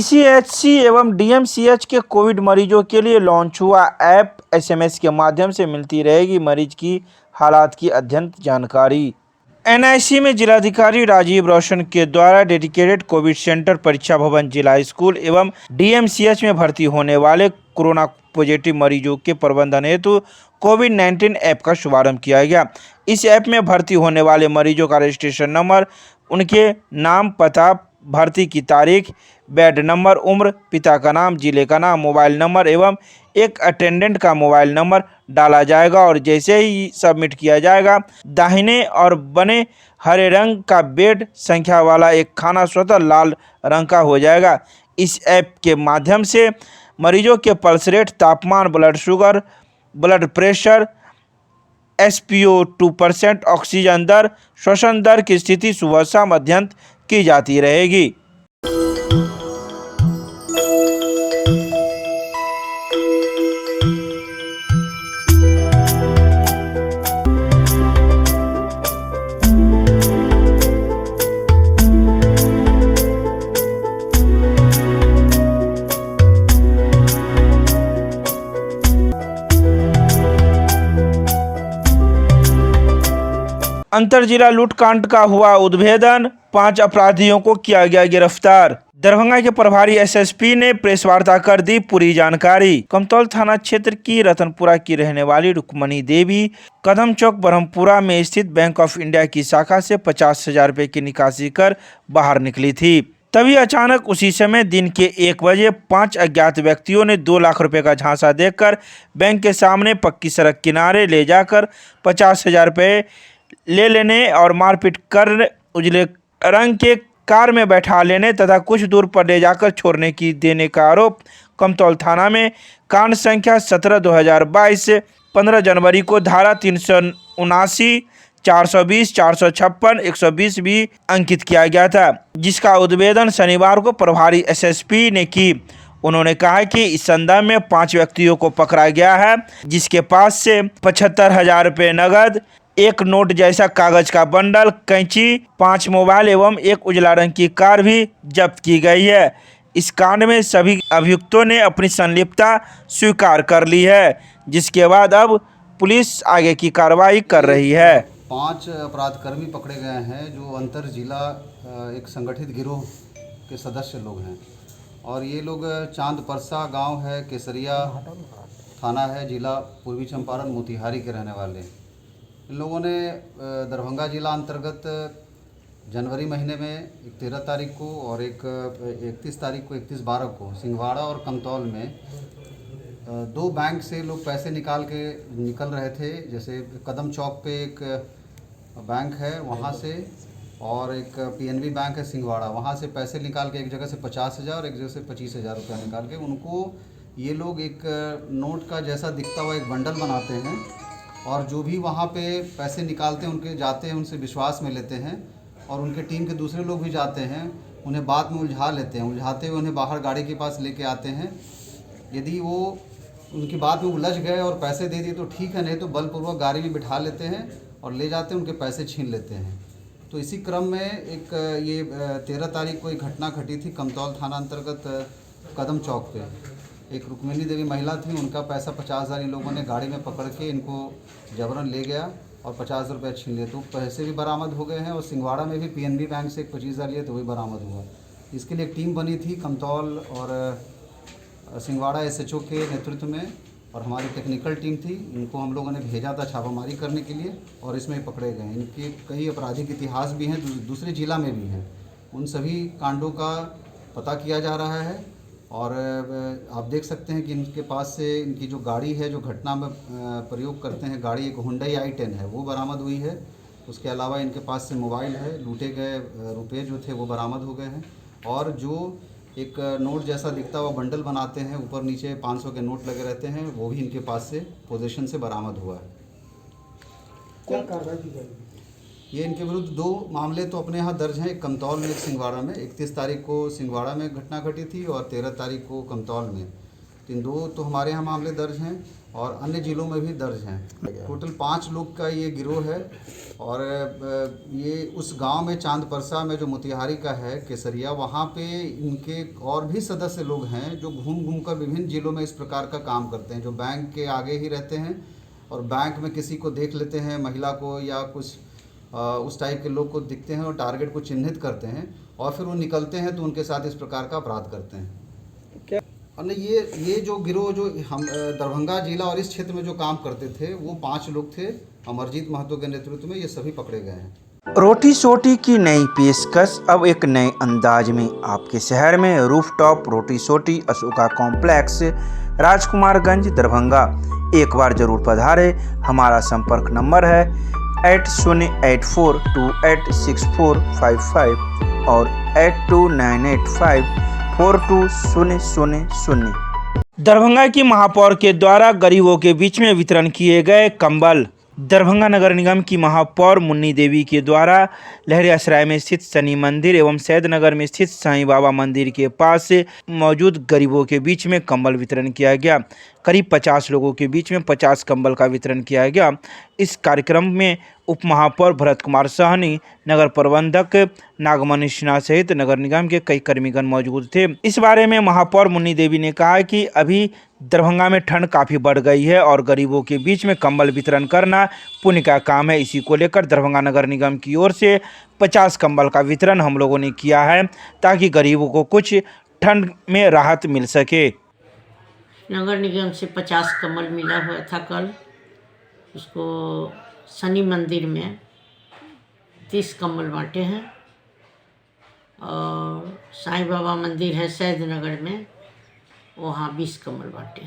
पीसीएचसी एवं डीएमसीएच के कोविड मरीजों के लिए लॉन्च हुआ ऐप। एसएमएस के माध्यम से मिलती रहेगी मरीज की हालात की अद्यतन जानकारी। एनआईसी में जिलाधिकारी राजीव रोशन के द्वारा डेडिकेटेड कोविड सेंटर, परीक्षा भवन, जिला स्कूल एवं डीएमसीएच में भर्ती होने वाले कोरोना पॉजिटिव मरीजों के प्रबंधन हेतु कोविड-19 ऐप का शुभारंभ किया गया। इस ऐप में भर्ती होने वाले मरीजों का रजिस्ट्रेशन नंबर, उनके नाम, पता, भर्ती की तारीख, बेड नंबर, उम्र, पिता का नाम, जिले का नाम, मोबाइल नंबर एवं एक अटेंडेंट का मोबाइल नंबर डाला जाएगा और जैसे ही सबमिट किया जाएगा, दाहिने और बने हरे रंग का बेड संख्या वाला एक खाना स्वतः लाल रंग का हो जाएगा। इस ऐप के माध्यम से मरीजों के पल्स रेट, तापमान, blood sugar, blood pressure, SpO2%, oxygen दर, श्वसन दर की स्थिति सुबह शाम अध्ययन की जाती रहेगी। अंतर जिला लूटकांड का हुआ उद्भेदन, 5 अपराधियों को किया गया गिरफ्तार। दरभंगा के प्रभारी एसएसपी ने प्रेस वार्ता कर दी पूरी जानकारी। कमतौल थाना क्षेत्र की रतनपुरा की रहने वाली रुक्मणी देवी कदम चौक ब्रह्मपुरा में स्थित बैंक ऑफ इंडिया की शाखा से 50,000 रुपए की निकासी कर बाहर निकली थी। तभी अचानक उसी समय दिन के 1 बजे 5 अज्ञात व्यक्तियों ने 2 लाख रुपए का झांसा देकर बैंक के सामने पक्की सड़क किनारे ले जाकर 50,000 रुपए ले लेने और मारपीट कर उजले रंग के कार में बैठा लेने तथा कुछ दूर पर ले जाकर छोड़ने की देने का आरोप कमतौल थाना में कांड संख्या 17/2022 15 जनवरी को धारा 379, 420, 456, 120 भी अंकित किया गया था, जिसका उद्भेदन शनिवार को प्रभारी एसएसपी ने की। उन्होंने कहा कि इस संदर्भ में 5 व्यक्तियों को पकड़ा गया है, जिसके पास से 75,000 रुपये नगद, एक नोट जैसा कागज का बंडल, कैंची, 5 मोबाइल एवं एक उजला रंग की कार भी जब्त की गई है। इस कांड में सभी अभियुक्तों ने अपनी संलिप्तता स्वीकार कर ली है, जिसके बाद अब पुलिस आगे की कार्रवाई कर रही है। 5 अपराधकर्मी पकड़े गए हैं जो अंतर जिला एक संगठित गिरोह के सदस्य लोग हैं और ये लोग चांद परसा गांव है, केसरिया थाना है, जिला पूर्वी चंपारण मोतिहारी के रहने वाले। इन लोगों ने दरभंगा जिला अंतर्गत जनवरी महीने में एक 13 तारीख को और एक 31 तारीख को, 31/12 को सिंहवाड़ा और कमतौल में 2 बैंक से लोग पैसे निकल रहे थे। जैसे कदम चौक पे एक बैंक है वहाँ से और एक पीएनबी बैंक है सिंहवाड़ा, वहाँ से पैसे निकाल के एक जगह से 50,000 और एक जगह से 25,000 रुपया निकाल के उनको ये लोग एक नोट का जैसा दिखता हुआ एक बंडल बनाते हैं और जो भी वहाँ पे पैसे निकालते हैं उनके जाते हैं, उनसे विश्वास में लेते हैं और उनके टीम के दूसरे लोग भी जाते हैं, उन्हें बाद में उलझा लेते हैं। उलझाते हुए उन्हें बाहर गाड़ी के पास लेके आते हैं। यदि वो उनकी बात में उलझ गए और पैसे दे दिए तो ठीक है, नहीं तो बलपूर्वक गाड़ी में बिठा लेते हैं और ले जाते हैं, उनके पैसे छीन लेते हैं। तो इसी क्रम में एक ये 13 तारीख को एक घटना घटी थी कमतौल थाना अंतर्गत कदम चौक पे। एक रुक्मिणी देवी महिला थी, उनका पैसा 50,000 इन लोगों ने गाड़ी में पकड़ के इनको जबरन ले गया और 50 रुपये छीन लिए। तो पैसे भी बरामद हो गए हैं और सिंहवाड़ा में भी पीएनबी बैंक से 25,000 लिए तो वही बरामद हुआ। इसके लिए एक टीम बनी थी कमतौल और सिंहवाड़ा एसएचओ के नेतृत्व में और हमारी टेक्निकल टीम थी। इनको हम लोगों ने भेजा था छापामारी करने के लिए और इसमें पकड़े गए। इनके कई आपराधिक इतिहास भी हैं, दूसरे जिला में भी हैं। उन सभी कांडों का पता किया जा रहा है और आप देख सकते हैं कि इनके पास से इनकी जो गाड़ी है जो घटना में प्रयोग करते हैं, गाड़ी एक हुंडई i10 है, वो बरामद हुई है। उसके अलावा इनके पास से मोबाइल है, लूटे गए रुपए जो थे वो बरामद हो गए हैं और जो एक नोट जैसा दिखता हुआ बंडल बनाते हैं, ऊपर नीचे 500 के नोट लगे रहते हैं, वो भी इनके पास से पोजीशन से बरामद हुआ है। क्या कार्रवाई की जाएगी? ये इनके विरुद्ध 2 मामले तो अपने यहाँ दर्ज हैं, एक कमतौल में, एक सिंहवाड़ा में। 31 तारीख को सिंहवाड़ा में घटना घटी थी और 13 तारीख को कमतौल में। लेकिन 2 तो हमारे यहाँ मामले दर्ज हैं और अन्य ज़िलों में भी दर्ज हैं। टोटल 5 लोग का ये गिरोह है और ये उस गांव में चांद परसा में जो मोतिहारी का है केसरिया, वहाँ पे इनके और भी सदस्य लोग हैं जो घूम घूम कर विभिन्न ज़िलों में इस प्रकार का काम करते हैं, जो बैंक के आगे ही रहते हैं और बैंक में किसी को देख लेते हैं, महिला को या कुछ उस टाइप के लोग को दिखते हैं और टारगेट को चिन्हित करते हैं और फिर वो निकलते हैं तो उनके साथ इस प्रकार का अपराध करते हैं। क्या और ये जो गिरोह जो हम दरभंगा जिला और इस क्षेत्र में जो काम करते थे वो 5 लोग थे। अमरजीत महतो के नेतृत्व में ये सभी पकड़े गए हैं। रोटी सोटी की नई पेशकश अब एक नए अंदाज में आपके शहर में रूफटॉप रोटी सोटी अशोका कॉम्प्लेक्स राजकुमारगंज दरभंगा। एक बार जरूर पधारे। हमारा संपर्क नंबर है 8084286455 और 8298542000। दरभंगा की महापौर के द्वारा गरीबों के बीच में वितरण किए गए कंबल। दरभंगा नगर निगम की महापौर मुन्नी देवी के द्वारा लहरियासराय में स्थित शनि मंदिर एवं सैद नगर में स्थित साईं बाबा मंदिर के पास मौजूद गरीबों के बीच में कंबल वितरण किया गया। करीब 50 लोगों के बीच में 50 कंबल का वितरण किया गया। इस कार्यक्रम में उप महापौर भरत कुमार साहनी, नगर प्रबंधक नागमणि सिन्हा सहित नगर निगम के कई कर्मीगण मौजूद थे। इस बारे में महापौर मुन्नी देवी ने कहा कि अभी दरभंगा में ठंड काफ़ी बढ़ गई है और गरीबों के बीच में कंबल वितरण करना पुण्य का काम है। इसी को लेकर दरभंगा नगर निगम की ओर से 50 कंबल का वितरण हम लोगों ने किया है ताकि गरीबों को कुछ ठंड में राहत मिल सके। नगर निगम से 50 कंबल मिला हुआ था कल। उसको शनि मंदिर में 30 कंबल बांटे हैं और साईं बाबा मंदिर है सैद नगर में, वहाँ 20 कंबल बांटे।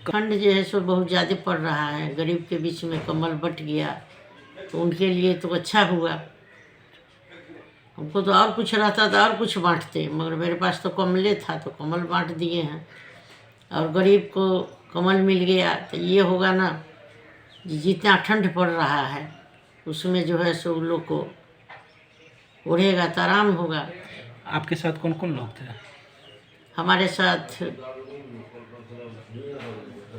ठंड जो है सो बहुत ज़्यादा पड़ रहा है, गरीब के बीच में कंबल बट गया तो उनके लिए तो अच्छा हुआ। हमको तो और कुछ रहता तो और कुछ बांटते, मगर मेरे पास तो कमले था तो कमल बांट दिए हैं। और गरीब को कमल मिल गया तो ये होगा ना, जितना ठंड पड़ रहा है उसमें जो है सो लोग को ओढ़ेगा तो आराम होगा। आपके साथ कौन कौन लोग थे? हमारे साथ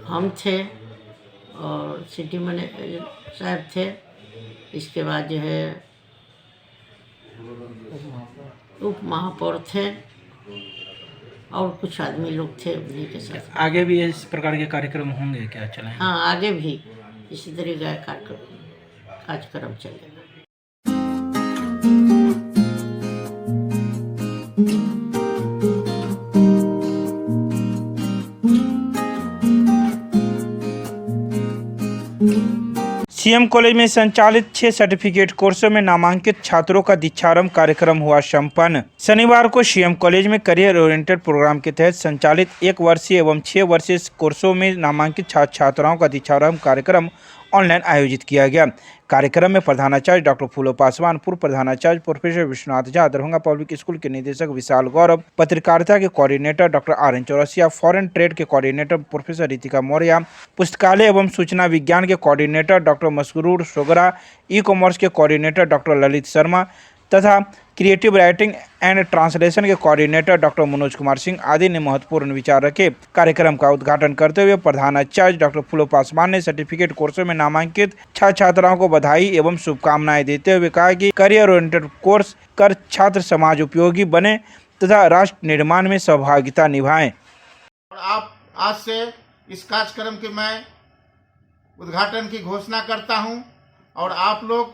हम थे और सिटी मैनेजर साहब थे। इसके बाद जो है उप महापौर थे और कुछ आदमी लोग थे उन्हीं के साथ। आगे भी इस प्रकार के कार्यक्रम होंगे क्या? चलेंगे? हाँ, आगे भी इसी तरह का कार्यक्रम चलेगा। सीएम कॉलेज में संचालित 6 सर्टिफिकेट कोर्सों में नामांकित छात्रों का दीक्षारंभ कार्यक्रम हुआ संपन्न। शनिवार को सीएम कॉलेज में करियर ओरिएंटेड प्रोग्राम के तहत संचालित 1 वर्षीय एवं 6 वर्षीय कोर्सों में नामांकित छात्र छात्राओं का दीक्षारंभ कार्यक्रम ऑनलाइन आयोजित किया गया। कार्यक्रम में प्रधानाचार्य डॉक्टर फूलो पासवान, पूर्व प्रधानाचार्य professor Vishwanath Jha, Darbhanga public school के निदेशक विशाल गौरव, पत्रकारिता के coordinator doctor RN Chaurasia, foreign trade के कोऑर्डिनेटर प्रोफेसर रितिका मौर्य, पुस्तकालय एवं सूचना विज्ञान के कोऑर्डिनेटर डॉक्टर मसरूर सोगरा, ई-कॉमर्स के कोऑर्डिनेटर डॉक्टर ललित शर्मा तथा क्रिएटिव राइटिंग एंड ट्रांसलेशन के कोऑर्डिनेटर डॉक्टर मनोज कुमार सिंह आदि ने महत्वपूर्ण विचार रखे। कार्यक्रम का उद्घाटन करते हुए प्रधानाचार्य डॉक्टर फूलो पासवान ने सर्टिफिकेट कोर्सों में नामांकित छात्र छात्राओं को बधाई एवं शुभकामनाएं देते हुए कहा कि करियर ओरिएंटेड कोर्स कर छात्र समाज उपयोगी बने तथा राष्ट्र निर्माण में सहभागिता निभाएं। आप आज से इस कार्यक्रम के मैं उद्घाटन की घोषणा करता हूं और आप लोग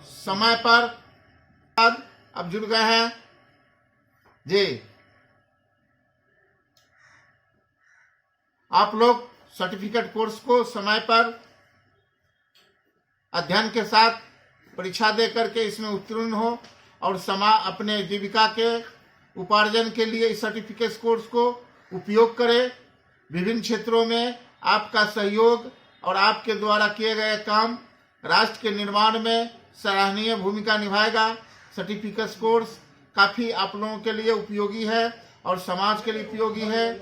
समय पर अब जुड़ गए हैं जी। आप लोग सर्टिफिकेट कोर्स को समय पर अध्ययन के साथ परीक्षा दे करके इसमें उत्तीर्ण हो और अपने जीविका के उपार्जन के लिए इस सर्टिफिकेट कोर्स को उपयोग करें। विभिन्न क्षेत्रों में आपका सहयोग और आपके द्वारा किए गए काम राष्ट्र के निर्माण में सराहनीय भूमिका निभाएगा। सर्टिफिकेट कोर्स काफ़ी आप लोगों के लिए उपयोगी है और समाज के लिए उपयोगी है।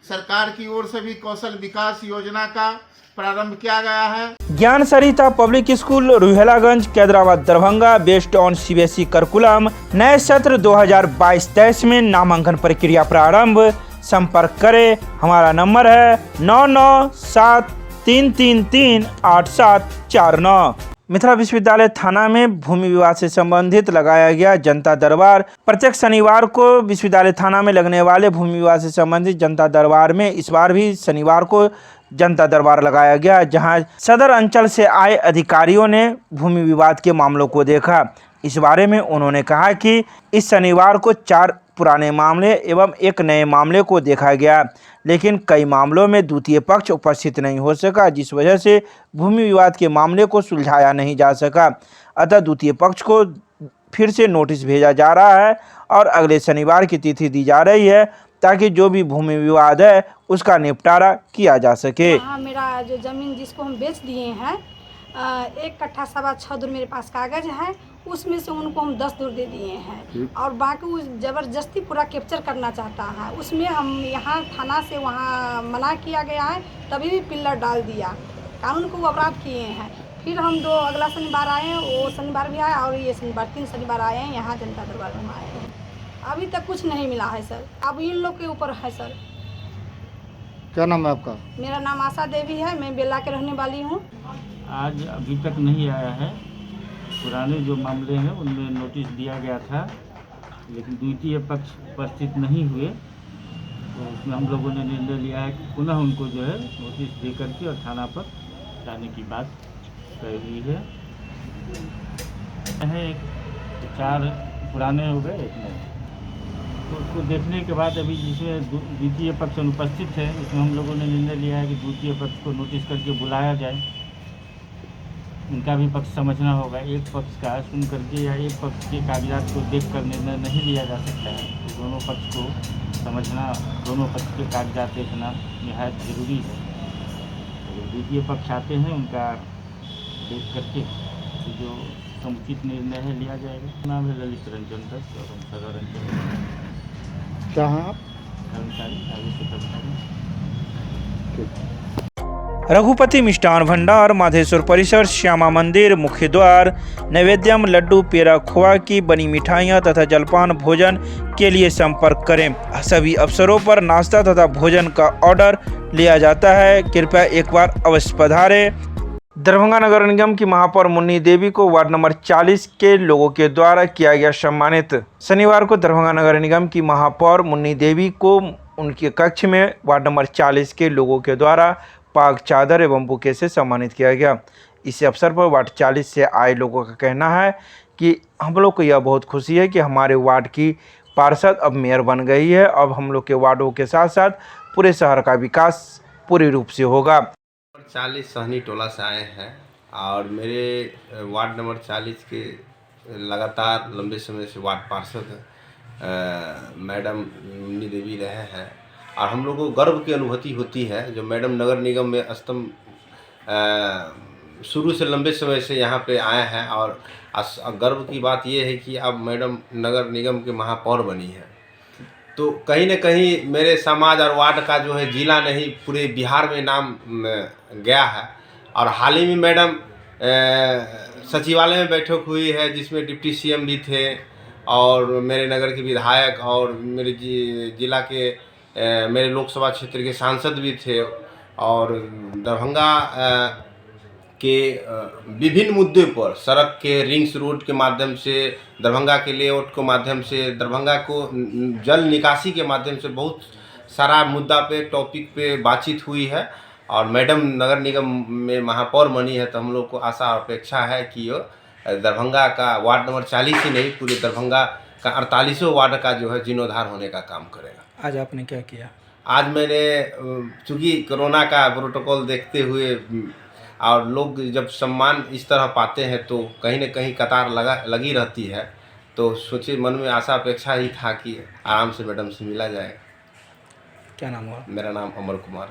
सरकार की ओर से भी कौशल विकास योजना का प्रारंभ किया गया है। Gyan Sarita public school Ruhelaganj Kaidrabad Darbhanga based on CBSE curriculum नए सत्र 2022-23 में नामांकन प्रक्रिया प्रारंभ। संपर्क करें। हमारा नंबर है 9973338749। मिथिला विश्वविद्यालय थाना में भूमि विवाद से संबंधित लगाया गया जनता दरबार। प्रत्येक शनिवार को विश्वविद्यालय थाना में लगने वाले भूमि विवाद से संबंधित जनता दरबार में इस बार भी शनिवार को जनता दरबार लगाया गया, जहां सदर अंचल से आए अधिकारियों ने भूमि विवाद के मामलों को देखा। इस बारे में उन्होंने कहा कि इस शनिवार को 4 पुराने मामले एवं एक नए मामले को देखा गया, लेकिन कई मामलों में द्वितीय पक्ष उपस्थित नहीं हो सका, जिस वजह से भूमि विवाद के मामले को सुलझाया नहीं जा सका। अतः द्वितीय पक्ष को फिर से नोटिस भेजा जा रहा है और अगले शनिवार की तिथि दी जा रही है, ताकि जो भी भूमि विवाद है उसका निपटारा किया जा सके। हाँ, मेरा जो ज़मीन जिसको हम बेच दिए हैं, 1 कट्ठा 6.25 दूर मेरे पास कागज़ है, उसमें से उनको हम 10 दूर दे दिए हैं और बाकी वो ज़बरदस्ती पूरा कैप्चर करना चाहता है। उसमें हम यहाँ थाना से वहाँ मना किया गया है, तभी भी पिल्लर डाल दिया, कानून को वो अपराध किए हैं। फिर हम अगला शनिवार आए हैं, वो शनिवार भी आए और ये शनिवार 3 शनिवार आए हैं, यहाँ जनता दरबार में आए हैं। अभी तक कुछ नहीं मिला है सर, अब इन लोग के ऊपर है सर। क्या नाम है आपका? मेरा नाम आशा देवी है, मैं बेला के रहने वाली हूँ। आज अभी तक नहीं आया है। पुराने जो मामले हैं उनमें नोटिस दिया गया था, लेकिन द्वितीय पक्ष उपस्थित नहीं हुए, तो उसमें हम लोगों ने निर्णय लिया है कि पुनः उनको जो है नोटिस दे करके और थाना पर जाने की बात कही हुई है। 4 पुराने हो गए, एक नए, तो उसको देखने के बाद अभी जिसमें द्वितीय पक्ष अनुपस्थित है, इसमें हम लोगों ने निर्णय लिया है कि द्वितीय पक्ष को नोटिस करके बुलाया जाए। उनका भी पक्ष समझना होगा, एक पक्ष का सुन करके या एक पक्ष के कागजात को देख कर निर्णय नहीं लिया जा सकता है। तो दोनों पक्ष को समझना, दोनों पक्ष के कागजात देखना निहायत ज़रूरी है। तो द्वितीय पक्ष आते हैं, उनका देख करके जो समुचित निर्णय है लिया जाएगा। नाम है ललित रंजन दत्त और हम सदर अंचल क्या हैं आप? कर्मचारी, राजस्व कर्मचारी। रघुपति मिष्ठान भंडार, माधेश्वर परिसर, श्यामा मंदिर, मुख्य द्वार। नैवेद्यम, लड्डू, पेड़ा, खोआ की बनी मिठाइयाँ तथा जलपान भोजन के लिए संपर्क करें। सभी अवसरों पर नाश्ता तथा भोजन का ऑर्डर लिया जाता है, कृपया एक बार अवश्य पधारें। दरभंगा नगर निगम की महापौर मुन्नी देवी को वार्ड नंबर 40 के लोगों के द्वारा किया गया सम्मानित। शनिवार को दरभंगा नगर निगम की महापौर मुन्नी देवी को उनके कक्ष में वार्ड नंबर 40 के लोगों के द्वारा पाग, चादर एवं बुके से सम्मानित किया गया। इस अवसर पर वार्ड 40 से आए लोगों का कहना है कि हम लोग को यह बहुत खुशी है कि हमारे वार्ड की पार्षद अब मेयर बन गई है। अब हम लोग के वार्डों के साथ साथ पूरे शहर का विकास पूरी रूप से होगा। 40 सहनी टोला से आए हैं और मेरे वार्ड नंबर 40 के लगातार लंबे समय से वार्ड पार्षद मैडम मुन्नी देवी रहे हैं और हम लोगों को गर्व की अनुभूति होती है। जो मैडम नगर निगम में अस्तम शुरू से लंबे समय से यहाँ पे आए हैं और गर्व की बात ये है कि अब मैडम नगर निगम के महापौर बनी है। तो कहीं न कहीं मेरे समाज और वार्ड का जो है जिला नहीं पूरे बिहार में नाम गया है। और हाल ही में मैडम सचिवालय में बैठक हुई है जिसमें डिप्टी सीएम भी थे और मेरे नगर के विधायक और मेरे जिला के मेरे लोकसभा क्षेत्र के सांसद भी थे और दरभंगा के विभिन्न मुद्दों पर सड़क के रिंग्स रोड के माध्यम से, दरभंगा के लेआउट के माध्यम से, दरभंगा को जल निकासी के माध्यम से बहुत सारा मुद्दा पे टॉपिक पे बातचीत हुई है और मैडम नगर निगम में महापौर बनी है। तो हम लोग को आशा और अपेक्षा है कि दरभंगा का वार्ड नंबर 40 ही नहीं पूरे दरभंगा का 48वां वार्ड का जो है जीर्णोद्धार होने का काम करेगा। आज आपने क्या किया? आज मैंने चूँकि कोरोना का प्रोटोकॉल देखते हुए और लोग जब सम्मान इस तरह पाते हैं तो कहीं न कहीं कतार लगी रहती है, तो सोचे मन में आशा अपेक्षा ही था कि आराम से मैडम से मिला जाए। क्या नाम हुआ? मेरा नाम अमर कुमार।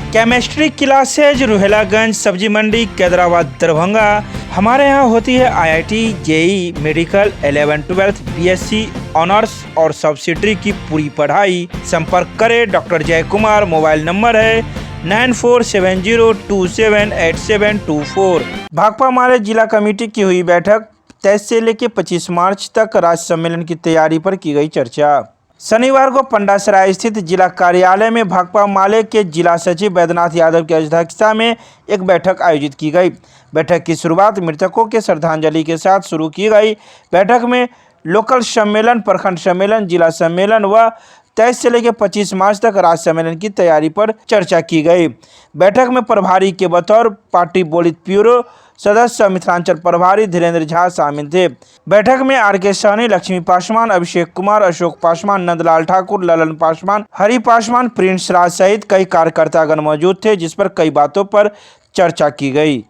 केमिस्ट्री क्लासेज, रुहेलागंज, सब्जी मंडी, कैदराबाद, दरभंगा। हमारे यहाँ होती है IIT, JEE, medical, 11, 12, BSc honours और सब्सिडरी की पूरी पढ़ाई। संपर्क करें डॉक्टर जय कुमार। मोबाइल नंबर है 9470278724। भाकपा माले जिला कमेटी की हुई बैठक। 23 से लेकर 25 मार्च तक राज्य सम्मेलन की तैयारी पर की गई चर्चा। शनिवार को पंडासराय स्थित जिला कार्यालय में भाकपा माले के जिला सचिव बैद्यनाथ यादव की अध्यक्षता में एक बैठक आयोजित की गई। बैठक की शुरुआत मृतकों के श्रद्धांजलि के साथ शुरू की गई। बैठक में लोकल सम्मेलन, प्रखंड सम्मेलन, जिला सम्मेलन व 23 से लेकर 25 मार्च तक राज्य सम्मेलन की तैयारी पर चर्चा की गई। बैठक में प्रभारी के बतौर पार्टी पोलित ब्यूरो सदस्य मिथिलांचल प्रभारी धीरेन्द्र झा शामिल थे। बैठक में आर.के. सहनी, लक्ष्मी पासवान, अभिषेक कुमार, अशोक पासवान, नंदलाल ठाकुर, ललन पासवान, हरि पासवान, प्रिंस राज सहित कई कार्यकर्तागण मौजूद थे, जिस पर कई बातों पर चर्चा की गई।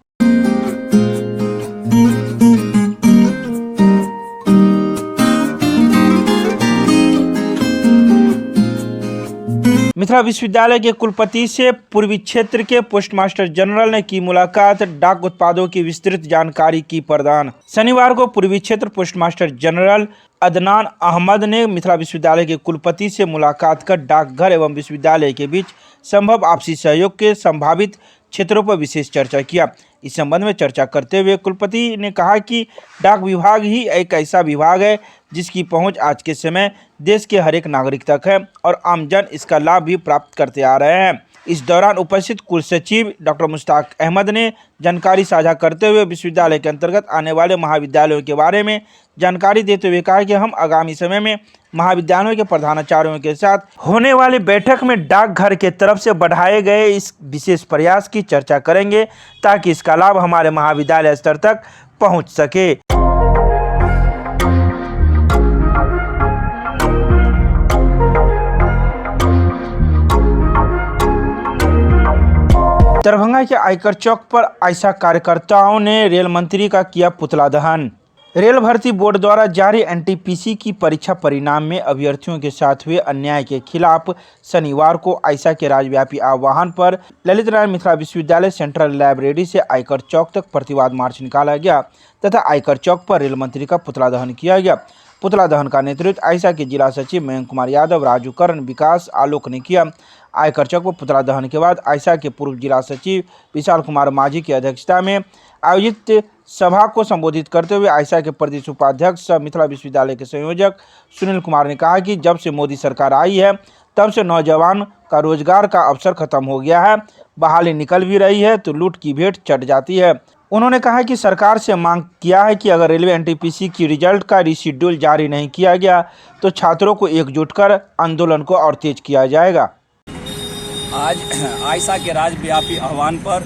मिथिला विश्वविद्यालय के कुलपति से पूर्वी क्षेत्र के पोस्टमास्टर जनरल ने की मुलाकात, डाक उत्पादों की विस्तृत जानकारी की प्रदान। शनिवार को पूर्वी क्षेत्र पोस्टमास्टर जनरल अदनान अहमद ने मिथिला विश्वविद्यालय के कुलपति से मुलाकात कर डाकघर एवं विश्वविद्यालय के बीच संभव आपसी सहयोग के संभावित क्षेत्रों पर विशेष चर्चा किया। इस संबंध में चर्चा करते हुए कुलपति ने कहा कि डाक विभाग ही एक ऐसा विभाग है जिसकी पहुंच आज के समय देश के हर एक नागरिक तक है और आमजन इसका लाभ भी प्राप्त करते आ रहे हैं। इस दौरान उपस्थित कुल सचिव डॉक्टर मुश्ताक अहमद ने जानकारी साझा करते हुए विश्वविद्यालय के अंतर्गत आने वाले महाविद्यालयों के बारे में जानकारी देते हुए कहा कि हम आगामी समय में महाविद्यालयों के प्रधानाचार्यों के साथ होने वाली बैठक में डाकघर के तरफ से बढ़ाए गए इस विशेष प्रयास की चर्चा करेंगे ताकि इसका लाभ हमारे महाविद्यालय स्तर तक पहुंच सके। दरभंगा के आयकर चौक पर आयशा कार्यकर्ताओं ने रेल मंत्री का किया पुतला दहन। रेल भर्ती बोर्ड द्वारा जारी एनटीपीसी की परीक्षा परिणाम में अभ्यर्थियों के साथ हुए अन्याय के खिलाफ शनिवार को आयशा के राज्यव्यापी आह्वान पर ललित नारायण मिथिला विश्वविद्यालय सेंट्रल लाइब्रेरी से आयकर चौक तक प्रतिवाद मार्च निकाला गया तथा आयकर चौक पर रेल मंत्री का पुतला दहन किया गया। पुतला दहन का नेतृत्व आयशा के जिला सचिव मयंक कुमार यादव, राजू करण, विकास आलोक ने किया। आयकर चौक पर पुतला दहन के बाद आयशा के पूर्व जिला सचिव विशाल कुमार माझी की अध्यक्षता में आयोजित सभा को संबोधित करते हुए आयशा के प्रदेश उपाध्यक्ष मिथिला विश्वविद्यालय के संयोजक सुनील कुमार ने कहा कि जब से मोदी सरकार आई है तब से नौजवान का रोजगार का अवसर खत्म हो गया है। बहाली निकल भी रही है तो लूट की भेंट चढ़ जाती है। उन्होंने कहा कि सरकार से मांग किया है कि अगर रेलवे एनटीपीसी की रिजल्ट का रिशेड्यूल जारी नहीं किया गया तो छात्रों को एकजुट कर आंदोलन को और तेज किया जाएगा। आज आयशा के राज्यव्यापी आह्वान पर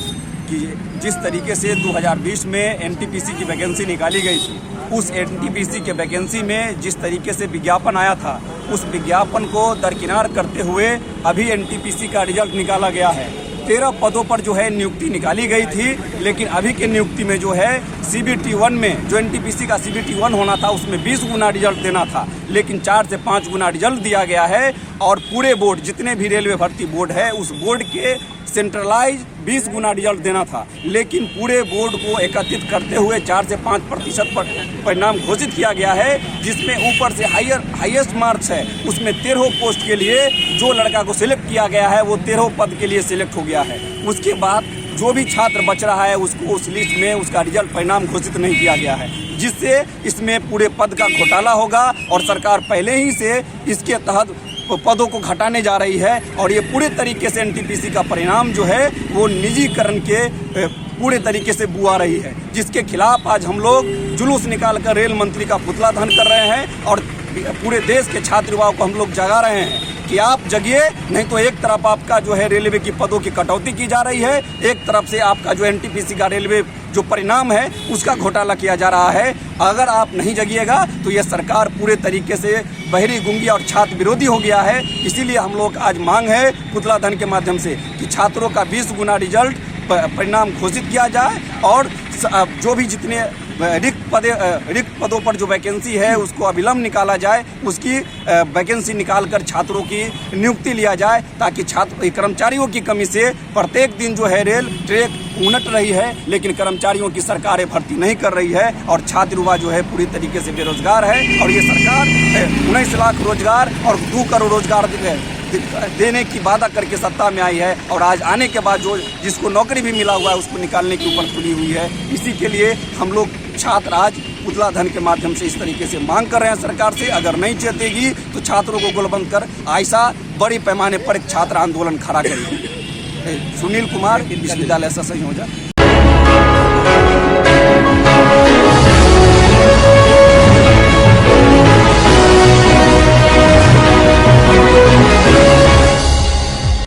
कि जिस तरीके से 2020 में एनटीपीसी की वैकेंसी निकाली गई थी, उस एनटीपीसी के वैकेंसी में जिस तरीके से विज्ञापन आया था, उस विज्ञापन को दरकिनार करते हुए अभी एनटीपीसी का रिजल्ट निकाला गया है। 13 पदों पर जो है नियुक्ति निकाली गई थी, लेकिन अभी के नियुक्ति में जो है CBT 1 में जो एनटीपीसी का CBT 1 होना था उसमें 20 गुना रिजल्ट देना था, लेकिन 4 से 5 गुना रिजल्ट दिया गया है। और पूरे बोर्ड जितने भी रेलवे भर्ती बोर्ड है उस बोर्ड के सेंट्रलाइज 20 गुना रिजल्ट देना था, लेकिन पूरे बोर्ड को एकत्रित करते हुए 4 से 5% पर परिणाम घोषित किया गया है, जिसमें ऊपर से हाईएस्ट मार्क्स है उसमें 13 पोस्ट के लिए जो लड़का को सिलेक्ट किया गया है वो 13 पद के लिए सिलेक्ट हो गया है। उसके बाद जो भी छात्र बच रहा है उसको उस लिस्ट में उसका रिजल्ट परिणाम घोषित नहीं किया गया है, जिससे इसमें पूरे पद का घोटाला होगा और सरकार पहले ही से इसके तहत पदों को घटाने जा रही है। और ये पूरे तरीके से एनटीपीसी का परिणाम जो है वो निजीकरण के पूरे तरीके से बुआ रही है, जिसके खिलाफ आज हम लोग जुलूस निकालकर रेल मंत्री का पुतला दहन कर रहे हैं और पूरे देश के छात्र युवाओं को हम लोग जगा रहे हैं कि आप जगिए, नहीं तो एक तरफ आपका जो है रेलवे की पदों की कटौती की जा रही है, एक तरफ से आपका जो एनटीपीसी का रेलवे जो परिणाम है उसका घोटाला किया जा रहा है। अगर आप नहीं जगिएगा तो ये सरकार पूरे तरीके से बहरी, गुंगी और छात्र विरोधी हो गया है। इसीलिए हम लोग आज मांग है पुतला दहन के माध्यम से कि छात्रों का 20 गुना रिजल्ट परिणाम घोषित किया जाए और जो भी जितने रिक्त पदों पर जो वैकेंसी है उसको अविलंब निकाला जाए, उसकी वैकेंसी निकालकर छात्रों की नियुक्ति लिया जाए, ताकि छात्र कर्मचारियों की कमी से प्रत्येक दिन जो है रेल ट्रैक उनट रही है, लेकिन कर्मचारियों की सरकारें भर्ती नहीं कर रही है और छात्र युवा जो है पूरी तरीके से बेरोजगार है। और ये सरकार 19 लाख रोजगार और 2 करोड़ रोजगार देने की वादा करके सत्ता में आई है और आज आने के बाद जो जिसको नौकरी भी मिला हुआ है उसको निकालने के ऊपर खुली हुई है। इसी के लिए हम लोग छात्र आज पुतला धन के माध्यम से इस तरीके से मांग कर रहे हैं सरकार से। अगर नहीं जीतेगी तो छात्रों को गोलबंद कर आयशा बड़ी पैमाने पर एक छात्र आंदोलन खड़ा करेगी। सुनील कुमार, विश्वविद्यालय संयोजक।